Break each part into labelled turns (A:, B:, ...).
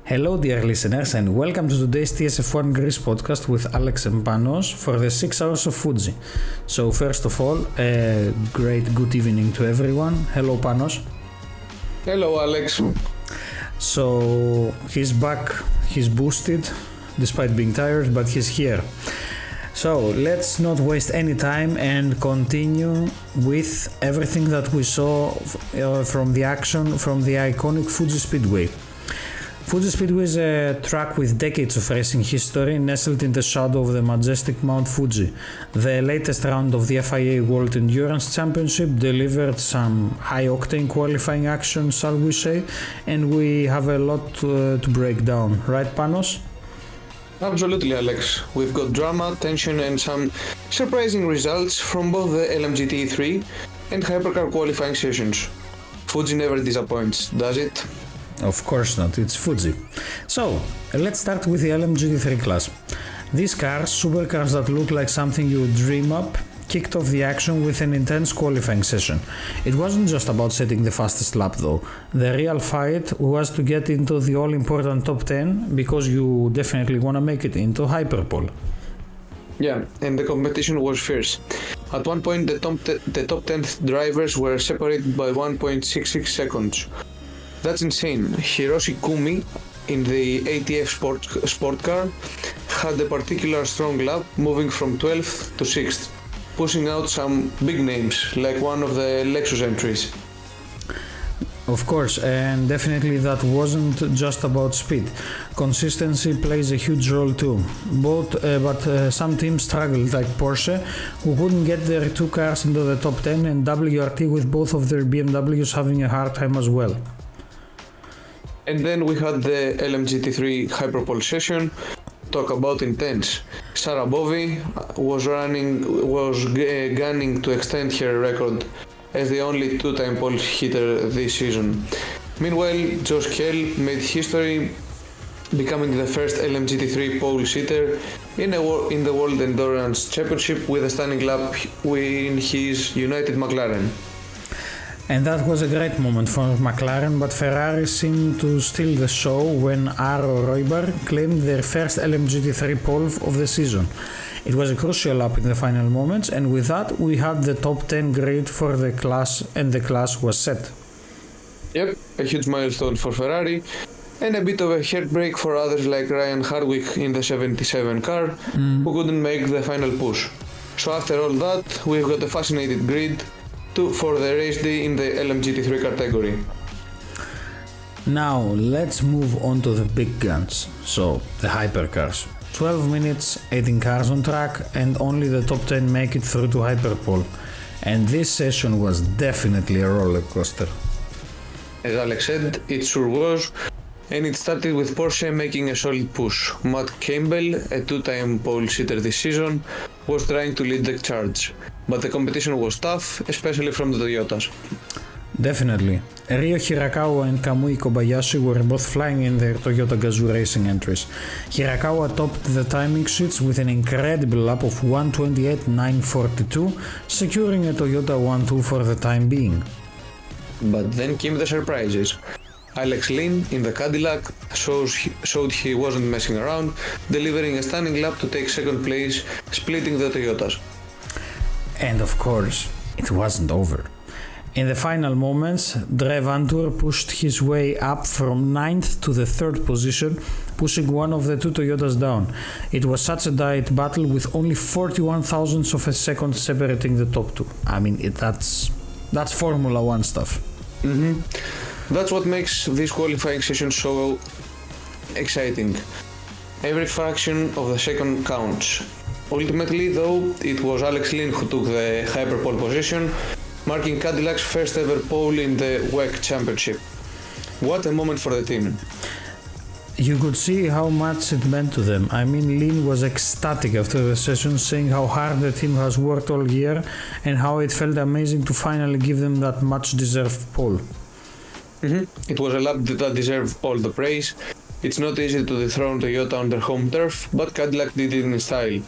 A: Hello, dear listeners, and welcome to today's TSF1 Greece podcast with Alex and Panos for the 6 Hours of Fuji. So, first of all, a great good evening to everyone. Hello, Panos.
B: Hello, Alex.
A: So, he's back, he's boosted, despite being tired, but he's here. So, let's not waste any time and continue with everything that we saw from the action from the iconic Fuji Speedway. Fuji Speedway is a track with decades of racing history nestled in the shadow of the majestic Mount Fuji. The latest round of the FIA World Endurance Championship delivered some high-octane qualifying action, shall we say, and we have a lot to break down. Right, Panos?
B: Absolutely, Alex. We've got drama, tension and some surprising results from both the LMGTE3 and Hypercar qualifying sessions. Fuji never disappoints, does it?
A: Of course not, it's Fuji. So, let's start with the LMGTE3 class. These cars, supercars that look like something you would dream up, kicked off the action with an intense qualifying session. It wasn't just about setting the fastest lap though. The real fight was to get into the all-important top 10 because you definitely want to make it into Hyperpole.
B: Yeah, and the competition was fierce. At one point the top 10 drivers were separated by 1.66 seconds. That's insane. Hiroshi Kumi in the ATF sport car had a particular strong lap, moving from 12th to 6th, pushing out some big names like one of the Lexus entries.
A: Of course, and definitely that wasn't just about speed. Consistency plays a huge role too. But some teams struggled, like Porsche, who couldn't get their two cars into the top 10, and WRT with both of their BMWs having a hard time as well.
B: And then we had the LMGT3 Hyperpole session. Talk about intense. Sarah Bovy was gunning to extend her record as the only two-time pole hitter this season. Meanwhile, Josh Kell made history, becoming the first LMGT3 pole sitter in the World Endurance Championship with a stunning lap in his United McLaren.
A: And that was a great moment for McLaren, but Ferrari seemed to steal the show when Aro Roibar claimed their first LMGT3 pole of the season. It was a crucial lap in the final moments, and with that we had the top 10 grid for the class, and the class was set.
B: Yep, a huge milestone for Ferrari, and a bit of a heartbreak for others like Ryan Hardwick in the 77 car, who couldn't make the final push. So after all that, we've got a fascinating grid for the race day in the LMGT3 category.
A: Now let's move on to the big guns, so the hypercars. 12 minutes, 18 cars on track, and only the top 10 make it through to Hyperpole. And this session was definitely a roller coaster.
B: As Alex said, it sure was, and it started with Porsche making a solid push. Matt Campbell, a two-time pole sitter this season, was trying to lead the charge, but the competition was tough, especially from the Toyotas.
A: Definitely. Ryo Hirakawa and Kamui Kobayashi were both flying in their Toyota Gazoo racing entries. Hirakawa topped the timing sheets with an incredible lap of 1:28.942, securing a Toyota 1-2 for the time being.
B: But then came the surprises. Alex Lynn in the Cadillac showed he wasn't messing around, delivering a stunning lap to take second place, splitting the Toyotas.
A: And of course, it wasn't over. In the final moments, Vantour pushed his way up from 9th to the 3rd position, pushing one of the two Toyotas down. It was such a tight battle with only 41 thousandths of a second separating the top two. I mean, that's Formula 1 stuff.
B: That's what makes this qualifying session so exciting. Every fraction of the second counts. Ultimately, though, it was Alex Lynn who took the Hyperpole position, marking Cadillac's first ever pole in the WEC championship. What a moment for the team.
A: You could see how much it meant to them. I mean, Lynn was ecstatic after the session, saying how hard the team has worked all year and how it felt amazing to finally give them that much deserved pole.
B: It was a lap that deserved all the praise. It's not easy to dethrone Toyota on their home turf, but Cadillac did it in style.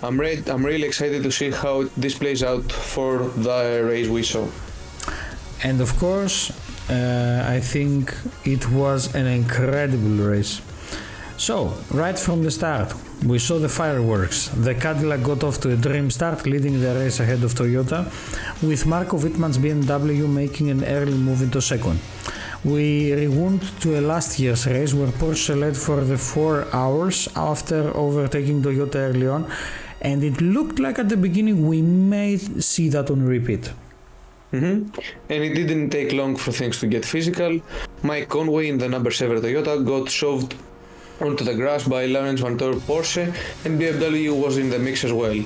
B: I'm really excited to see how this plays out for the race we saw.
A: And of course, I think it was an incredible race. So, right from the start, we saw the fireworks. The Cadillac got off to a dream start, leading the race ahead of Toyota, with Marco Wittmann's BMW making an early move into second. We rewound to a last year's race where Porsche led for the 4 hours after overtaking Toyota early on, and it looked like at the beginning we may see that on repeat.
B: And it didn't take long for things to get physical. Mike Conway in the number 7 Toyota got shoved onto the grass by Laurence Vantour Porsche, and BMW was in the mix as well.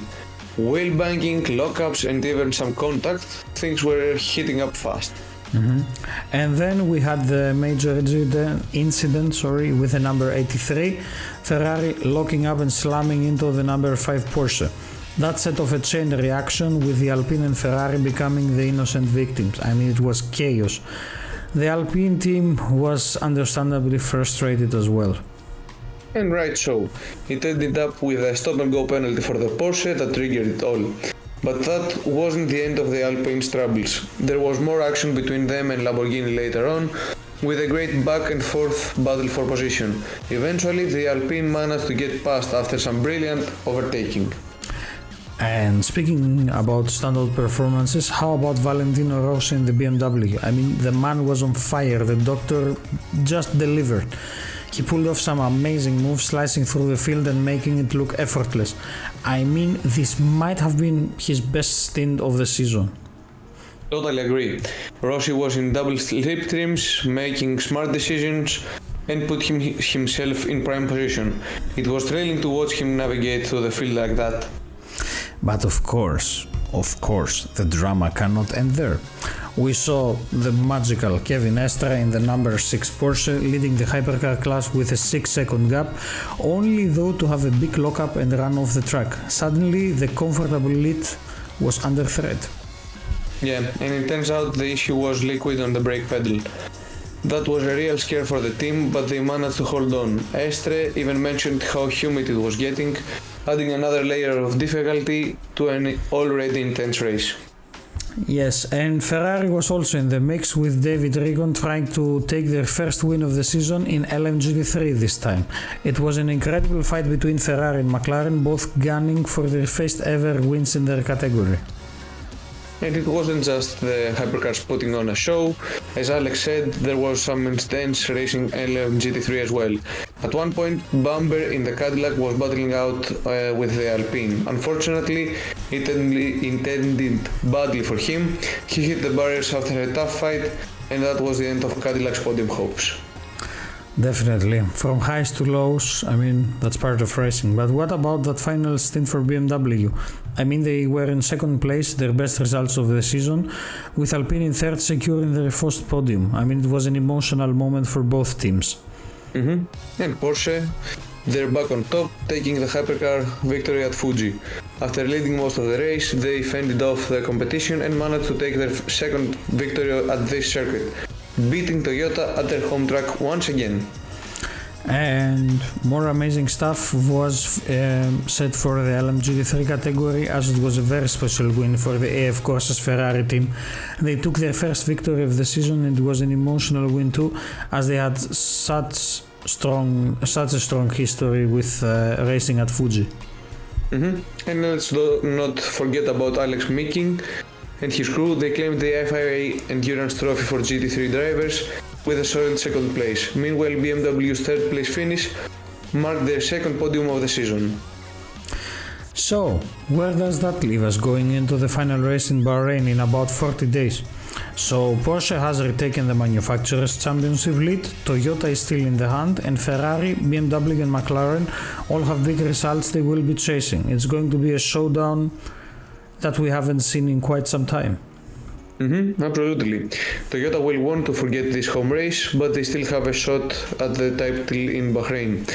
B: Wheel banging, lockups and even some contact, things were heating up fast.
A: And then we had the major incident with the number 83 Ferrari locking up and slamming into the number 5 Porsche. That set off a chain reaction with the Alpine and Ferrari becoming the innocent victims. I mean, it was chaos. The Alpine team was understandably frustrated as well.
B: And right so, it ended up with a stop-and-go penalty for the Porsche that triggered it all. But that wasn't the end of the Alpine's troubles. There was more action between them and Lamborghini later on, with a great back and forth battle for position. Eventually, the Alpine managed to get past after some brilliant overtaking.
A: And speaking about standout performances, how about Valentino Rossi in the BMW? I mean, the man was on fire, the doctor just delivered. He pulled off some amazing moves, slicing through the field and making it look effortless. I mean, this might have been his best stint of the season.
B: Totally agree. Rossi was in double slipstreams, making smart decisions and put himself in prime position. It was thrilling to watch him navigate through the field like that.
A: But of course, the drama cannot end there. We saw the magical Kevin Estre in the number 6 Porsche leading the Hypercar class with a 6-second gap, only though to have a big lockup and run off the track. Suddenly, the comfortable lead was under threat.
B: Yeah, and it turns out the issue was liquid on the brake pedal. That was a real scare for the team, but they managed to hold on. Estre even mentioned how humid it was getting, adding another layer of difficulty to an already intense race.
A: Yes, and Ferrari was also in the mix with Davide Rigon trying to take their first win of the season in LMGTE3 this time. It was an incredible fight between Ferrari and McLaren, both gunning for their first ever wins in their category.
B: And it wasn't just the hypercars putting on a show. As Alex said, there was some intense racing LMGTE3 as well. At one point, Bamber in the Cadillac was battling out with the Alpine. Unfortunately, it ended badly for him. He hit the barriers after a tough fight, and that was the end of Cadillac's podium hopes.
A: Definitely. From highs to lows, I mean, that's part of racing. But what about that final stint for BMW? I mean, they were in second place, their best results of the season, with Alpine in third securing their first podium. I mean, it was an emotional moment for both teams.
B: And Porsche, they're back on top, taking the hypercar victory at Fuji. After leading most of the race, they fended off the competition and managed to take their second victory at this circuit, beating Toyota at their home track once again.
A: And more amazing stuff was set for the LMGTE3 category, as it was a very special win for the AF Corse's Ferrari team. They took their first victory of the season, and it was an emotional win too, as they had such a strong history with racing at Fuji.
B: And let's not forget about Alex Meeking and his crew. They claimed the FIA Endurance Trophy for GT3 drivers with a solid second place. Meanwhile, BMW's third place finish marked their second podium of the season.
A: So, where does that leave us going into the final race in Bahrain in about 40 days? So, Porsche has retaken the manufacturers' championship lead, Toyota is still in the hunt, and Ferrari, BMW and McLaren all have big results they will be chasing. It's going to be a showdown that we haven't seen in quite some time.
B: Absolutely. Toyota will want to forget this home race, but they still have a shot at the title in Bahrain.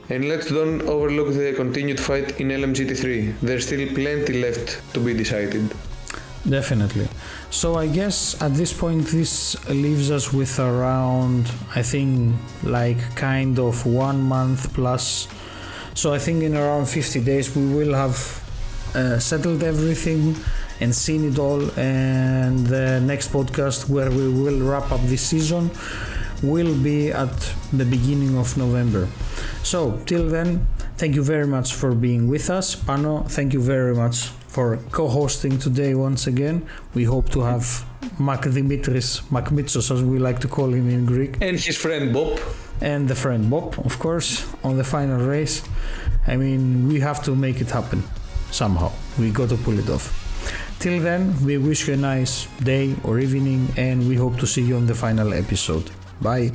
B: And let's don't overlook the continued fight in LMGT3. There's still plenty left to be decided.
A: Definitely. So I guess at this point this leaves us with around, I think, like kind of 1 month plus. So I think in around 50 days we will have settled everything and seen it all, and the next podcast where we will wrap up this season will be at the beginning of November. So till then, thank you very much for being with us. Pano, thank you very much for co-hosting today once again. We hope to have Dimitris Makmitsos, as we like to call him in Greek,
B: and his friend Bob.
A: And the friend Bob, of course, on the final race. I mean, we have to make it happen somehow. We got to pull it off. Till then, we wish you a nice day or evening, and we hope to see you on the final episode. Bye.